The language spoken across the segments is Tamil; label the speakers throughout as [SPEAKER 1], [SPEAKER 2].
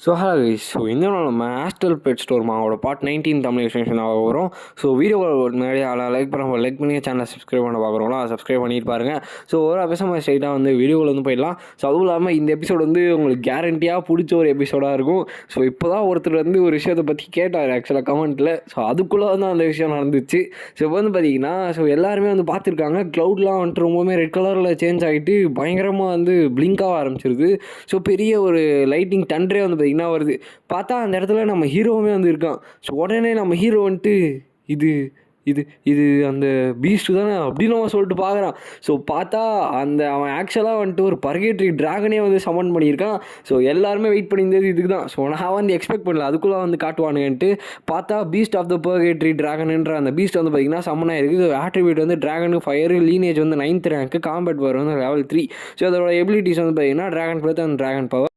[SPEAKER 1] So hello guys. ஸோ இந்த நாள் நம்ம ஆஸ்ட்ரல் பெட் ஸ்டோர் மாவோட பார்ட் 19 தமிழ் எக்ஸ்டென்ஷன் ஆக வரும். ஸோ வீடியோ முன்னாடி லைக் பண்ணி சேனலை சப்ஸ்கிரைப் பண்ண பார்க்குறோம்னா சப்ஸ்கிரைப் பண்ணிட்டு பாருங்க. ஸோ ஒரு எபிசோட் ஸ்ட்ரைட்டாக வந்து வீடியோவில் வந்து போயிடலாம். ஸோ அதுவும் இல்லாமல் இந்த எபிசோட் வந்து உங்களுக்கு கேரண்டியாக பிடிச்ச ஒரு எபிசோடாக இருக்கும். ஸோ இப்போ தான் ஒருத்தர் வந்து ஒரு விஷயத்தை பற்றி கேட்டார் ஆக்சுவலாக கமெண்ட்டில். ஸோ அதுக்குள்ளே வந்து அந்த விஷயம் நடந்துச்சு. ஸோ இப்போ வந்து பார்த்தீங்கன்னா எல்லாருமே வந்து பார்த்துருக்காங்க, க்ளவுட்லாம் வந்துட்டு ரொம்பவுமே ரெட் கலரில் சேஞ்ச் ஆகிட்டு பயங்கரமாக வந்து பிளிங்காக ஆரம்பிச்சிருது. ஸோ பெரிய ஒரு லைட்டிங் டண்டரே வந்து பார்த்திங்கன்னா வருது. பார்த்தா அந்த இடத்துல நம்ம ஹீரோவுமே வந்து இருக்கான். ஸோ உடனே நம்ம ஹீரோ வந்துட்டு இது இது இது அந்த பீஸ்ட்டு தானே அப்படின்னு அவன் சொல்லிட்டு பார்க்குறான். ஸோ பார்த்தா அவன் ஆக்சுவலாக வந்துட்டு ஒரு பர்கேட்ரி ட்ராகனே வந்து சமன் பண்ணியிருக்கான். ஸோ எல்லாருமே வெயிட் பண்ணியிருந்தது இதுக்கு தான். ஸோ நான் வந்து எக்ஸ்பெக்ட் பண்ணல அதுக்குள்ளே வந்து காட்டுவானுங்கன்ட்டு. பார்த்தா பீஸ்ட் ஆஃப் த பர்கேட்ரி ட்ராகன்ன்ற அந்த பீஸ்ட் வந்து பார்த்திங்கன்னா சமன் ஆகிருக்கு. ஆட்ரிபியூட் வந்து ட்ராகனு ஃபயர், லீனேஜ் வந்து 9th ரேங்க்கு, காம்பேட் பவர் வந்து level 3. ஸோ அதோட எபிலிட்டிஸ் வந்து பார்த்திங்கன்னா ட்ராகன் பிளத் அண்ட் ட்ராகன் பவர்.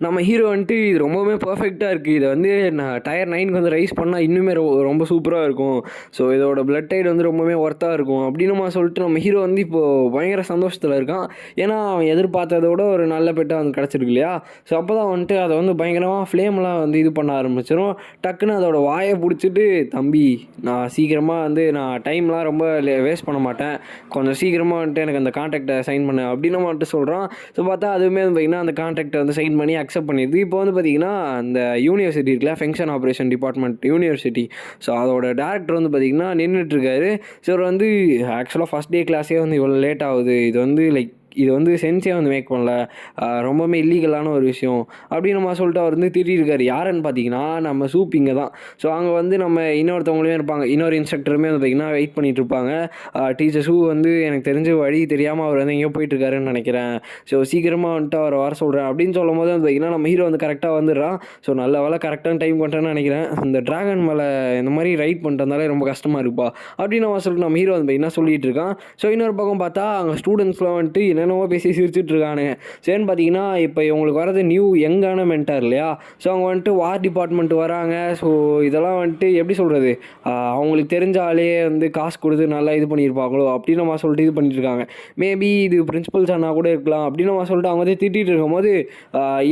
[SPEAKER 1] நம்ம ஹீரோ வந்துட்டு இது ரொம்பவுமே பர்ஃபெக்டாக இருக்குது. இதை வந்து நான் டயர் 9க்கு வந்து ரைஸ் பண்ணால் இன்னுமே ரொம்ப சூப்பராக இருக்கும். ஸோ இதோட பிளட் டைட் வந்து ரொம்பவே ஒர்த்தாக இருக்கும் அப்படின்னு சொல்லிட்டு நம்ம ஹீரோ வந்து இப்போது பயங்கர சந்தோஷத்தில் இருக்கான். ஏன்னா அவன் எதிர்பார்த்ததோட ஒரு நல்ல பெட்டாக வந்து கிடச்சிருக்கு இல்லையா. ஸோ அப்போ தான் வந்துட்டு அதை வந்து பயங்கரமாக ஃப்ளேம்லாம் வந்து இது பண்ண ஆரம்பிச்சிடும். டக்குன்னு அதோட வாயை பிடிச்சிட்டு, தம்பி நான் சீக்கிரமாக வந்து நான் டைம்லாம் ரொம்ப வேஸ்ட் பண்ண மாட்டேன், கொஞ்சம் சீக்கிரமாக வந்துட்டு எனக்கு அந்த கான்ட்ராக்டை சைன் பண்ண அப்படின்னு வந்துட்டு சொல்கிறான். ஸோ பார்த்தா அதுவுமே வந்து பார்த்திங்கன்னா அந்த கான்ட்ராக்டை வந்து சைன் பண்ணி அக்செப்ட் பண்ணிடுது. இப்போ வந்து பார்த்திங்கன்னா அந்த யூனிவர்சிட்டி இருக்குல்ல, function operation department university. So அதோட டேரக்டர் வந்து பார்த்திங்கன்னா நின்றுட்டுருக்காரு. ஸோ அவர் வந்து ஆக்சுவலாக ஃபஸ்ட் டே கிளாஸே வந்து இவ்வளோ லேட் ஆகுது, இது வந்து இது வந்து சென்ஸே வந்து மேக் பண்ணல, ரொம்பவுமே இல்லீகலான ஒரு விஷயம் அப்படின்னு சொல்லிட்டு அவர் வந்து திட்டிருக்காரு. யாருன்னு பார்த்தீங்கன்னா நம்ம சூப்பிங்க தான். ஸோ அங்கே வந்து நம்ம இன்னொருத்தவங்களுமே இருப்பாங்க, இன்னொரு இன்ஸ்ட்ரக்டருமே வந்து பார்த்திங்கன்னா வெயிட் பண்ணிகிட்டு இருப்பாங்க. டீச்சர் ஷூ வந்து எனக்கு தெரிஞ்ச வழி தெரியாமல் அவர் வந்து எங்கேயோ போயிட்டுருக்காருன்னு நினைக்கிறேன், ஸோ சீக்கிரமாக வந்துட்டு அவரை வர சொல்கிறேன் அப்படின்னு சொல்லும் போது வந்து பார்த்திங்கன்னா நம்ம ஹீரோ வந்து கரெக்டாக வந்துடுறான். ஸோ நல்ல வேலை கரெக்டான டைம் பண்ணுறேன்னு நினைக்கிறேன். இந்த ட்ராகன் மேலே இந்த மாதிரி ரைட் பண்ணிட்டு வந்தாலே ரொம்ப கஷ்டமாக இருப்பா அப்படின்னு சொல்லிட்டு நம்ம ஹீரோ வந்து பார்த்திங்கன்னா சொல்லிகிட்டு இருக்கான். ஸோ இன்னொரு பக்கம் பார்த்தா அங்கே ஸ்டூடெண்ட்ஸ்லாம் வந்துட்டு என்னென்னவோ பேசி சிரிச்சுட்டு இருக்கானுங்க. சரின்னு பார்த்தீங்கன்னா இப்போ இவங்களுக்கு வரது நியூ யங்கான மென்டார் இல்லையா. ஸோ அவங்க வந்துட்டு வார் டிபார்ட்மெண்ட் வராங்க. ஸோ இதெல்லாம் வந்துட்டு எப்படி சொல்கிறது, அவங்களுக்கு தெரிஞ்சாலே வந்து காசு கொடுத்து நல்லா இது பண்ணியிருப்பாங்களோ அப்படின்னு நம்ம சொல்லிட்டு இது பண்ணிட்டு இருக்காங்க. மேபி இது பிரின்சிபல்ஸ் ஆனால் கூட இருக்கலாம் அப்படின்னு நம்ம சொல்லிட்டு அவங்க வந்து திட்டிகிட்டு இருக்கும்போது,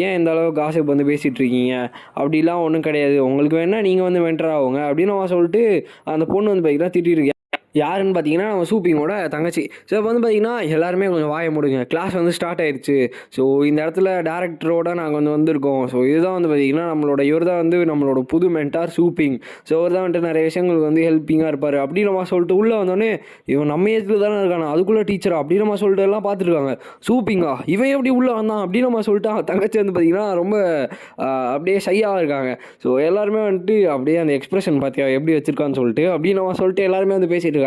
[SPEAKER 1] ஏன் இந்த அளவுக்கு காசு வந்து பேசிகிட்டு இருக்கீங்க, அப்படிலாம் ஒன்றும் கிடையாது, உங்களுக்கு வேணால் நீங்கள் வந்து மென்டர் ஆகுங்க அப்படின்னு நம்ம சொல்லிட்டு அந்த பொண்ணு வந்து பார்த்தீங்கன்னா திட்டிருக்கேன். யாருன்னு பார்த்தீங்கன்னா நம்ம சூப்பிங்கோட தங்கச்சி. ஸோ இப்போ வந்து பார்த்திங்கன்னா எல்லாருமே கொஞ்சம் வாயை மூடுங்க, கிளாஸ் வந்து ஸ்டார்ட் ஆயிடுச்சு. ஸோ இந்த இடத்துல டேரக்டரோட நாங்கள் வந்து வந்திருக்கோம். ஸோ இதுதான் வந்து பார்த்திங்கன்னா இவர் தான் வந்து நம்மளோட புது மென்டார் சூப்பிங். ஸோ அவர் தான் வந்துட்டு நிறைய விஷயங்களுக்கு வந்து ஹெல்ப்பிங்காக இருப்பார் அப்படின்னு நம்ம சொல்லிட்டு உள்ளே வந்தோடனே, இவன் நம்ம ஏஜில் தானே இருக்கானா, அதுக்குள்ளே டீச்சரா அப்படின்னு நம்ம சொல்லிட்டு எல்லாம் பார்த்துருக்காங்க. சூப்பிங்கா இவன் எப்படி உள்ளே வந்தான் அப்படின்னு நம்ம சொல்லிட்டு தங்கச்சி வந்து பார்த்திங்கன்னா ரொம்ப அப்படியே ஷையாக இருக்காங்க. ஸோ எல்லாருமே வந்துட்டு அப்படியே அந்த எக்ஸ்பிரஷன் பார்த்தியா எப்படி வச்சுருக்கான்னு சொல்லிட்டு அப்படின்னு நம்ம சொல்லிட்டு எல்லாருமே வந்து பேசிகிட்டு இருக்காங்க.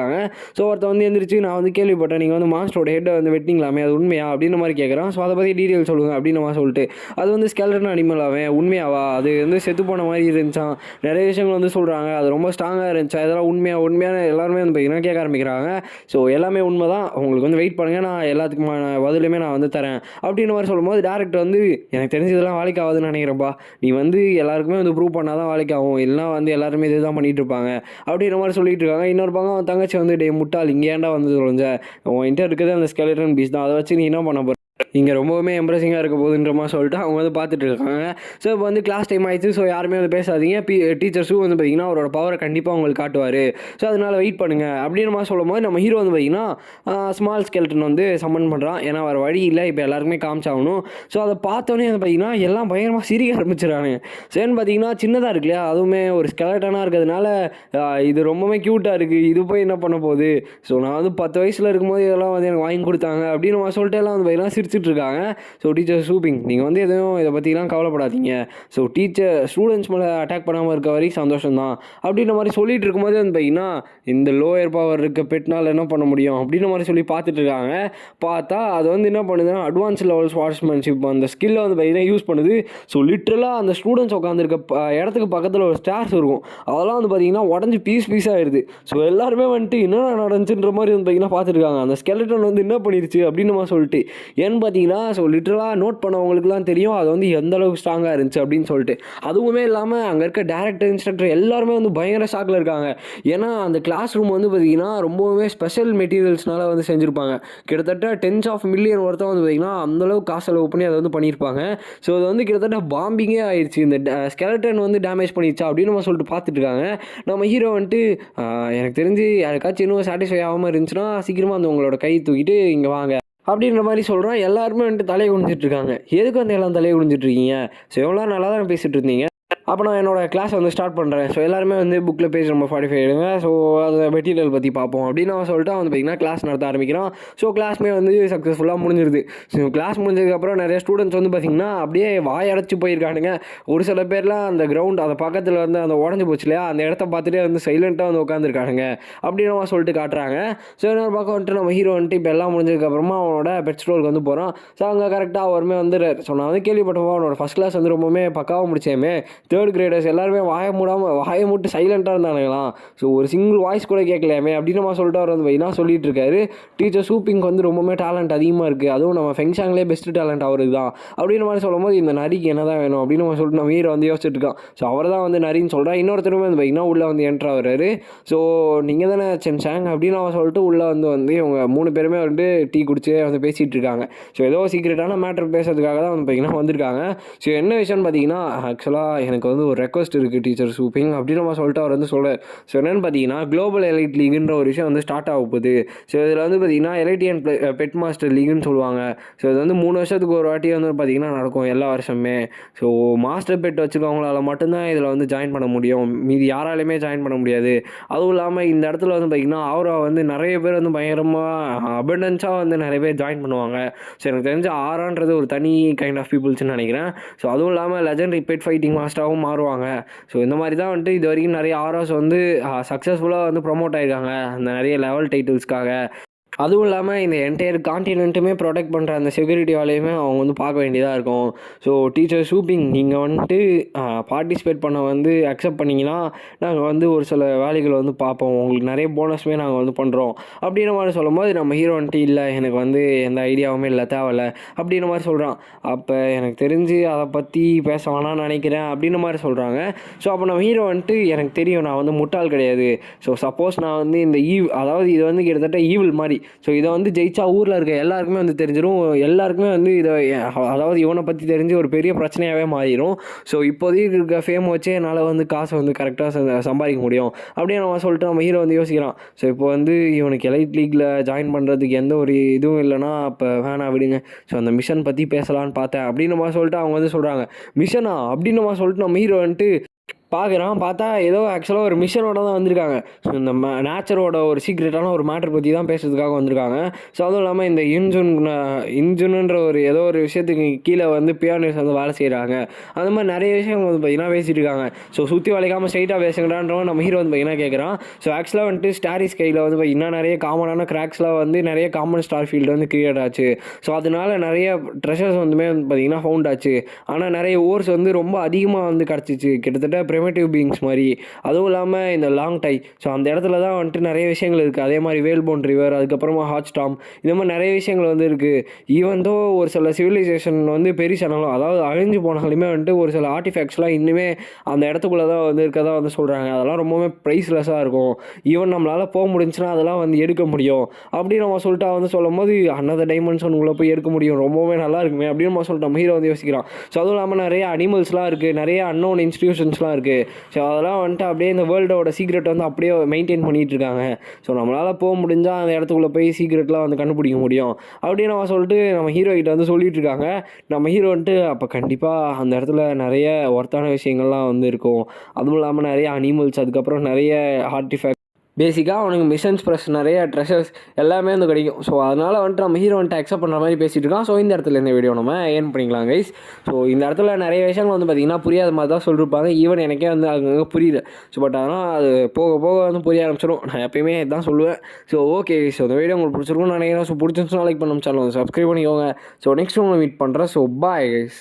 [SPEAKER 1] ஸோ ஒருத்த வந்து எந்திரிச்சு, நான் வந்து கேள்விப்பட்டேன் நீங்கள் வந்து மான்ஸ்டரோட ஹெட்டை வந்து வெட்டிங்களாமே, அது உண்மையா அப்படின்னு மாதிரி கேட்குறான். ஸோ அதை பற்றி டீட்டெயில் சொல்லுங்கள் அப்படின்னு சொல்லிட்டு, அது வந்து ஸ்கெலட்டன் அனிமல் அவன் உண்மையாவா, அது வந்து செத்து போன மாதிரி இருந்துச்சான், நிறைய விஷயங்கள் வந்து சொல்கிறாங்க, அது ரொம்ப ஸ்ட்ராங்காக இருந்துச்சா, இதெல்லாம் உண்மையான எல்லாருமே வந்து பார்த்திங்கன்னா கேட்க ஆரம்பிக்கிறாங்க. ஸோ எல்லாமே உண்மை தான், உங்களுக்கு வந்து வெயிட் பண்ணுங்கள், நான் எல்லாத்துக்குமான பதிலுமே நான் வந்து தரேன் அப்படின்னு மாதிரி சொல்லும்போது டேரக்டர் வந்து, எனக்கு தெரிஞ்சதெல்லாம் வேலைக்கு ஆகுதுன்னு நினைக்கிறேன்ப்பா, நீ வந்து எல்லாருக்குமே வந்து ப்ரூவ் பண்ணால் தான் வேலைக்கு ஆகும், இல்லைனா வந்து எல்லாருமே இது தான் பண்ணிகிட்டு இருப்பாங்க அப்படின்ற மாதிரி சொல்லிட்டு இருக்காங்க. இன்னொரு பக்கம் தங்கச்சி வந்து, டே முட்டாள் இங்கே ஏன்டா வந்து தொலைஞ்ச, உன்கிட்ட இருக்கிறது அந்த ஸ்கெலட்டன் பீஸ் தான், அதை வச்சு நீ என்ன பண்ண போகிற, இங்கே ரொம்பவுமே எம்ப்ரெசிங்காக இருக்க போகுதுன்ற மாதிரி சொல்லிட்டு அவங்க வந்து பார்த்துட்டு இருக்காங்க. ஸோ இப்போ வந்து கிளாஸ் டைம் ஆயிடுச்சு. ஸோ யாருமே வந்து பேசாதீங்க, டீச்சர்ஸும் வந்து பார்த்திங்கன்னா அவரோட பவரை கண்டிப்பாக உங்களுக்கு காட்டுவார், ஸோ அதனால் வெயிட் பண்ணுங்கள் அப்படின்னு மாதிரி சொல்லும் போது நம்ம ஹீரோ வந்து பார்த்திங்கன்னா ஸ்மால் ஸ்கெல்டன் வந்து சம்மன் பண்ணுறான். ஏன்னா வேறு வழி இல்லை, இப்போ எல்லாருக்குமே காமிச்சாகணும். ஸோ அதை பார்த்தோன்னே வந்து பார்த்திங்கன்னா எல்லாம் பயங்கரமாக சிரிக்க ஆரம்பிச்சிடறாங்க. சரின்னு பார்த்திங்கன்னா சின்னதாக இருக்கு இல்லையா, அதுவுமே ஒரு ஸ்கெலட்டனாக இருக்கிறதுனால இது ரொம்பவே க்யூட்டாக இருக்குது, இது போய் என்ன பண்ண போகுது, ஸோ நான் வந்து 10 வயசில் இருக்கும்போது இதெல்லாம் வந்து எனக்கு வாங்கி கொடுத்தாங்க அப்படின்னு சொல்லிட்டு எல்லாம் வந்து பார்த்திங்கன்னா சிரிச்சிட்டு இருக்காங்க. ஸோ டீச்சர் சூப்பிங் நீங்கள் வந்து எதுவும் இதை பற்றிலாம் கவலைப்படாதீங்க, ஸோ ஸ்டூடெண்ட்ஸ் மேலே அட்டாக் பண்ணாமல் இருக்க வரைக்கும் சந்தோஷம் தான் அப்படின்ற மாதிரி சொல்லிட்டு இருக்கும்போது வந்து பார்த்திங்கன்னா இந்த லோயர் பவர் இருக்க பெட்னால் என்ன பண்ண முடியும் அப்படின்ற மாதிரி சொல்லி பார்த்துட்டு இருக்காங்க. பார்த்தா அது வந்து என்ன பண்ணுதுன்னா அட்வான்ஸ் லெவல் ஸ்வார்ட்ஸ்மேன்ஷிப் அந்த ஸ்கில்லை வந்து பார்த்திங்கன்னா யூஸ் பண்ணுது. ஸோ லிட்ரலாக அந்த ஸ்டூடெண்ட்ஸ் உட்காந்துருக்க இடத்துக்கு பக்கத்தில் ஒரு ஸ்டார்ஸ் இருக்கும், அதெல்லாம் வந்து பார்த்திங்கன்னா உடஞ்சி பீஸ் ஆகிடுது. ஸோ எல்லாருமே வந்துட்டு என்ன நடந்துச்சுன்ற மாதிரி வந்து பார்த்திங்கன்னா பார்த்துருக்காங்க. அந்த ஸ்கெலட்டன் வந்து என்ன பண்ணிருச்சு அப்படின்னு சொல்லிட்டு, ஏன்னு வந்து பார்த்தீங்கன்னா ஸோ லிட்டரலாக நோட் பண்ணவங்களுக்குலாம் தெரியும் அது வந்து எந்த அளவுக்கு ஸ்ட்ராங்காக இருந்துச்சு அப்படின்னு சொல்லிட்டு. அதுவுமே இல்லாமல் அங்கே இருக்க டேரக்டர், இன்ஸ்ட்ரக்டர் எல்லாருமே வந்து பயங்கர ஷாக்கில் இருக்காங்க. ஏன்னா அந்த கிளாஸ் ரூம் வந்து பார்த்தீங்கன்னா ரொம்பவே ஸ்பெஷல் மெட்டீரியல்ஸ்னால வந்து செஞ்சுருப்பாங்க. கிட்டத்தட்ட டென்ஸ் ஆஃப் மில்லியன் ஒருத்தர் வந்து பார்த்தீங்கன்னா அந்தளவுக்கு காசு செலவு பண்ணி அதை வந்து பண்ணியிருப்பாங்க. ஸோ அது வந்து கிட்டத்தட்ட பாம்பிங்கே ஆயிடுச்சு. இந்த ஸ்கெலட்டன் வந்து டேமேஜ் பண்ணிடுச்சா அப்படின்னு நம்ம சொல்லிட்டு பார்த்துட்டு இருக்காங்க. நம்ம ஹீரோ வந்துட்டு எனக்கு தெரிஞ்சு யாருக்காச்சும் இன்னும் சாட்டிஸ்ஃபை ஆகாமல் இருந்துச்சுன்னா சீக்கிரமாக அந்த உங்களோட கை தூக்கிட்டு இங்கே வாங்க அப்படின்ற மாதிரி சொல்கிறான். எல்லாருமே வந்துட்டு தலையை குனிஞ்சிட்டு இருக்காங்க. எதுக்கு வந்து எல்லாம் தலையை குனிஞ்சிட்டு இருக்கீங்க? ஸோ எவ்வளோ நல்லா தான் பேசிகிட்டு இருந்தீங்க. அப்போ நான் என்னோடய கிளாஸ் வந்து ஸ்டார்ட் பண்ணுறேன். ஸோ எல்லாருமே வந்து புக்கில் பேஜ் நம்பர் 45 எடுங்க. ஸோ அதை மெட்டீரியல் பற்றி பார்ப்போம் அப்படின்னு அவன் சொல்லிட்டு அவன் வந்து பார்த்திங்கன்னா கிளாஸ் நடத்த ஆரம்பிக்கிறான். ஸோ கிளாஸ்மே வந்து சக்ஸஸ்ஃபுல்லாக முடிஞ்சிருது. ஸோ கிளாஸ் முடிஞ்சதுக்கப்புறம் நிறைய ஸ்டூடெண்ட்ஸ் வந்து பார்த்திங்கன்னா அப்படியே வாயடைச்சி போயிருக்கானுங்க. ஒரு சில பேர்லாம் அந்த கிரவுண்ட் அந்த பக்கத்தில் வந்து அந்த உடஞ்சி போச்சு இல்லையா, அந்த இடத்த பார்த்துட்டே வந்து சைலண்ட்டாக வந்து உட்காந்துருக்கானுங்க அப்படின்னு அவன் சொல்லிட்டு காட்டுறாங்க. ஸோ இன்னொரு பக்கம் வந்துட்டு நம்ம ஹீரோ வந்துட்டு இப்போ எல்லாம் முடிஞ்சதுக்கப்புறமா அவனோட பெட் ஸ்டோருக்கு வந்து போகிறான். ஸோ அங்கே கரெக்டாக அவருமே வந்து ஸோ நான் வந்து கேள்விப்பட்டவன் அவனோட ஃபஸ்ட் கிளாஸ் வந்து ரொம்பவுமே பக்காவாக முடிச்சேமே, 3rd கிரேடர்ஸ் எல்லாருமே வாயை மூட்டு சைலண்ட்டாக இருந்தானுங்களாம். ஸோ ஒரு சிங்கிள் வாய்ஸ் கூட கேட்கலையாமே அப்படின்னு நம்ம சொல்லிட்டு அவர் வந்து பார்த்தீங்கன்னா சொல்லிட்டு இருக்காரு. டீச்சர் சூப்பிங் வந்து ரொம்பவே டேலண்ட் அதிகமாக இருக்குது, அதுவும் நம்ம ஃபெங்ஷாங்லேயே பெஸ்ட் டேலண்ட் அவருக்கு தான் அப்படின்னு மாதிரி சொல்லும் போது இந்த நரிக்கு என்ன தான் வேணும் அப்படின்னு நம்ம சொல்லிட்டு நம்ம ஹீரோ வந்து யோசிச்சுட்டு இருக்கான். ஸோ அவர் தான் வந்து நரின்னு சொல்கிறான். இன்னொருத்தருமே வந்து பார்த்தீங்கன்னா உள்ளே வந்து என்ட்ரு ஆகிறாரு. ஸோ நீங்கள் தானே சென்சாங் அப்படின்னு அவன் சொல்லிட்டு உள்ளே வந்து இவங்க 3 பேருமே வந்து டீ குடிச்சு வந்து பேசிகிட்டு இருக்காங்க. ஸோ ஏதோ சீக்ரெட்டான மேட்ரு பேசுறதுக்காக தான் வந்து பார்த்தீங்கன்னா வந்திருக்காங்க. ஸோ என்ன விஷயம்னு பார்த்தீங்கன்னா ஆக்சுவலாக எனக்கு வந்து ஒரு ரெக்வஸ்ட் இருக்குது டீச்சர் சூப்பிங் அப்படின்னு நம்ம சொல்லிட்டு அவர் வந்து சொல்கிறார். ஸோ என்னென்னு பார்த்தீங்கன்னா குளோபல் எலைட் லீக்ன்ற ஒரு விஷயம் வந்து ஸ்டார்ட் ஆக போகுது. ஸோ இதில் வந்து பார்த்தீங்கன்னா எலைட்டியன் பெட் மாஸ்டர் லீக்னு சொல்லுவாங்க. ஸோ இது வந்து 3 வருஷத்துக்கு ஒரு வாட்டி வந்து பார்த்தீங்கன்னா நடக்கும் எல்லா வருஷமே. ஸோ மாஸ்டர் பெட் வச்சுருக்கவங்களால மட்டும்தான் இதில் வந்து ஜாயின் பண்ண முடியும், மீதி யாராலையுமே ஜாயின் பண்ண முடியாது. அதுவும் இல்லாமல் இந்த இடத்துல வந்து பார்த்திங்கன்னா ஆரா வந்து நிறைய பேர் வந்து பயங்கரமாக அபண்டன்ஸாக வந்து நிறைய பேர் ஜாயின் பண்ணுவாங்க. ஸோ எனக்கு தெரிஞ்ச ஆரான்றது ஒரு தனி கைண்ட் ஆஃப் பீப்புள்ஸ்னு நினைக்கிறேன். ஸோ அதுவும் இல்லாமல் லெஜெண்டரி பெட் ஃபைட்டிங் மாஸ்டராகவும் மாறுவாங்க. ஸோ இந்த மாதிரி தான் வந்துட்டு இது வரைக்கும் நிறைய ஆராஸ் வந்து சக்ஸஸ்ஃபுல்லாக வந்து ப்ரொமோட் ஆகிருக்காங்க அந்த நிறைய லெவல் டைட்டில்ஸ்க்காக. அதுவும் இல்லாமல் இந்த என்டையர் கான்டினென்ட்டுமே ப்ரொடெக்ட் பண்ணுற அந்த செக்யூரிட்டி வேலையுமே அவங்க வந்து பார்க்க வேண்டியதாக இருக்கும். ஸோ டீச்சர் சூப்பிங் நீங்கள் வந்துட்டு பார்ட்டிசிபேட் பண்ண வந்து அக்செப்ட் பண்ணிங்கன்னா நாங்கள் வந்து ஒரு சில வேலைகளை வந்து பார்ப்போம், உங்களுக்கு நிறைய போனஸுமே நாங்கள் வந்து பண்ணுறோம் அப்படின்ற மாதிரி சொல்லும்போது நம்ம ஹீரோ வந்துட்டு இல்லை எனக்கு வந்து எந்த ஐடியாவுமே இல்லை தேவையில்லை அப்படின்ற மாதிரி சொல்கிறான். அப்போ எனக்கு தெரிஞ்சு அதை பற்றி பேச வேணான்னு நினைக்கிறேன் அப்படின்ற மாதிரி சொல்கிறாங்க. ஸோ அப்போ நம்ம ஹீரோ வந்துட்டு எனக்கு தெரியும் நான் வந்து முட்டாள் கிடையாது. ஸோ சப்போஸ் நான் வந்து இந்த அதாவது இது வந்து கிட்டத்தட்ட ஈவில் மாதிரி. ஸோ இதை வந்து ஜெயிச்சா ஊரில் இருக்க எல்லாருக்குமே வந்து தெரிஞ்சிடும், எல்லாருக்குமே வந்து இதை அதாவது இவனை பற்றி தெரிஞ்சு ஒரு பெரிய பிரச்சனையாகவே மாறிடும். ஸோ இப்போதைக்கு இருக்க ஃபேம் வச்சே என்னால் வந்து காசை வந்து கரெக்டாக சம்பாதிக்க முடியும் அப்படின்னு நம்ம சொல்லிட்டு நம்ம ஹீரோ வந்து யோசிக்கிறான். ஸோ இப்போ வந்து இவனுக்கு எலைட் லீக்கில் ஜாயின் பண்ணுறதுக்கு எந்த ஒரு இதுவும் இல்லைனா அப்போ வேணாம் விடுங்க, ஸோ அந்த மிஷன் பற்றி பேசலான்னு பார்த்தேன் அப்படின்னு நம்ம சொல்லிட்டு அவங்க வந்து சொல்கிறாங்க. மிஷனா அப்படின்னு நம்ம சொல்லிட்டு நம்ம ஹீரோ வந்துட்டு பார்க்குறான். பார்த்தா ஏதோ ஆக்சுவலாக ஒரு மிஷனோட தான் வந்திருக்காங்க. ஸோ இந்த நேச்சரோட ஒரு சீக்ரெட்டான ஒரு மேட்டர் பற்றி தான் பேசுறதுக்காக வந்திருக்காங்க. ஸோ அதுவும் இல்லாமல் இந்த இன்ஜுன்ன்ற ஒரு ஏதோ ஒரு விஷயத்துக்கு கீழே வந்து பியானிஸ் வந்து வேலை செய்கிறாங்க. அந்த மாதிரி நிறைய விஷயம் வந்து பார்த்திங்கன்னா பேசிகிட்டு இருக்காங்க. ஸோ சுற்றி வளைக்காமல் ஸ்ட்ரைட்டாக பேசுகிறான்றவன் நம்ம ஹீரோ வந்து பார்த்திங்கன்னா கேட்குறான். ஸோ ஆக்சுவலாக வந்துட்டு ஸ்டாரி ஸ்கையில் வந்து பார்த்திங்கன்னா நிறைய காமனான கிராக்ஸ்லாம் வந்து நிறைய காமன் ஸ்டார் ஃபீல்டு வந்து கிரியேட் ஆச்சு. ஸோ அதனால நிறைய ட்ரெஷர்ஸ் வந்துமே வந்து பார்த்திங்கன்னா ஃபவுண்ட் ஆச்சு. ஆனால் நிறைய ஓர்ஸ் வந்து ரொம்ப அதிகமாக வந்து கிடச்சிச்சு, கிட்டத்தட்ட ப்ரிமிட்டிவ் பீயிங்ஸ் மாதிரி. அதுவும் இல்லாமல் இந்த லாங் டை, ஸோ அந்த இடத்துல தான் வந்துட்டு நிறைய விஷயங்கள் இருக்குது. அதே மாதிரி வேல்போன் ரிவர், அதுக்கப்புறமா ஹாட் ஸ்டாம், இந்த மாதிரி நிறைய விஷயங்கள் வந்து இருக்குது. ஈவன் தோ ஒரு சில சிவிலைசேஷன் வந்து பெருசானாலும் அதாவது அழிஞ்சு போனாலுமே வந்துட்டு ஒரு சில ஆர்டிஃபேக்ட்ஸ்லாம் இன்னுமே அந்த இடத்துக்குள்ளே தான் வந்து இருக்கதா வந்து சொல்கிறாங்க. அதெல்லாம் ரொம்பவே ப்ரைஸ்லெஸ்ஸாக இருக்கும். ஈவன் நம்மளால் போக முடிஞ்சுன்னா அதெல்லாம் வந்து எடுக்க முடியும் அப்படின்னு நம்ம சொல்லிட்டு வந்து சொல்லும் போது அனதர் டைமென்ஷன் உள்ள போய் எடுக்க முடியும், ரொம்பவே நல்லா இருக்குமே அப்படின்னு நம்ம சொல்லிட்டு நம்ம ஹீரோ வந்து யோசிக்கிறான். ஸோ அதுவும் இல்லாமல் நிறைய அனிமல்ஸ்லாம் இருக்குது, நிறைய அன்னோன் இன்ஸ்டிடியூஷன்ஸ்லாம் இருக்குது. ஸோ அதெல்லாம் வந்துட்டு அப்படியே இந்த வேர்ல்டோட சீக்ரெட் வந்து அப்படியே மெயின்டைன் பண்ணிகிட்டு இருக்காங்க. ஸோ நம்மளால் போக முடிஞ்சால் அந்த இடத்துக்குள்ளே போய் சீக்ரெட்லாம் வந்து கண்டுபிடிக்க முடியும் அப்படின்னு நம்ம சொல்லிட்டு நம்ம ஹீரோ கிட்ட வந்து சொல்லிட்டு இருக்காங்க. நம்ம ஹீரோ வந்துட்டு அப்போ கண்டிப்பாக அந்த இடத்துல நிறைய ஒர்த்தான விஷயங்கள்லாம் வந்து இருக்கும். அதுவும் இல்லாமல் நிறைய அனிமல்ஸ், அதுக்கப்புறம் நிறைய ஆர்டிஃபேக்ட், பேசிக்காக அவனுக்கு மிஷன்ஸ் ப்ளஸ் நிறைய ட்ரெஷர்ஸ் எல்லாமே வந்து கிடைக்கும். ஸோ அதனால் வந்துட்டு நம்ம ஹீரோ வந்துட்டு அக்செப்ட் பண்ணுற மாதிரி பேசிகிட்டு இருக்கான். ஸோ இந்த இடத்துல இந்த வீடியோ நம்ம ஏர்ன் பண்ணிக்கலாம் கைஸ். ஸோ இந்த இடத்துல நிறைய விஷயங்கள் வந்து பார்த்திங்கன்னா புரியாத மாதிரி தான் சொல்லியிருப்பாங்க. ஈவன் எனக்கே வந்து அங்கங்கே புரியல. ஸோ பட் அதனால் அது போக போக வந்து புரிய ஆரம்பிச்சிடும். நான் எப்பயுமே இதான் சொல்லுவேன். ஸோ ஓகே, ஸோ இந்த வீடியோ உங்களுக்கு பிடிச்சிருக்கும்னு நினைக்கிறேன். ஸோ பிடிச்சிருந்துச்சுன்னா லைக் பண்ணணும், சேனல் வந்து சப்ஸ்கிரைப் பண்ணிக்கோங்க. ஸோ நெக்ஸ்ட் உங்களை மீட் பண்ணுறேன். So bye guys.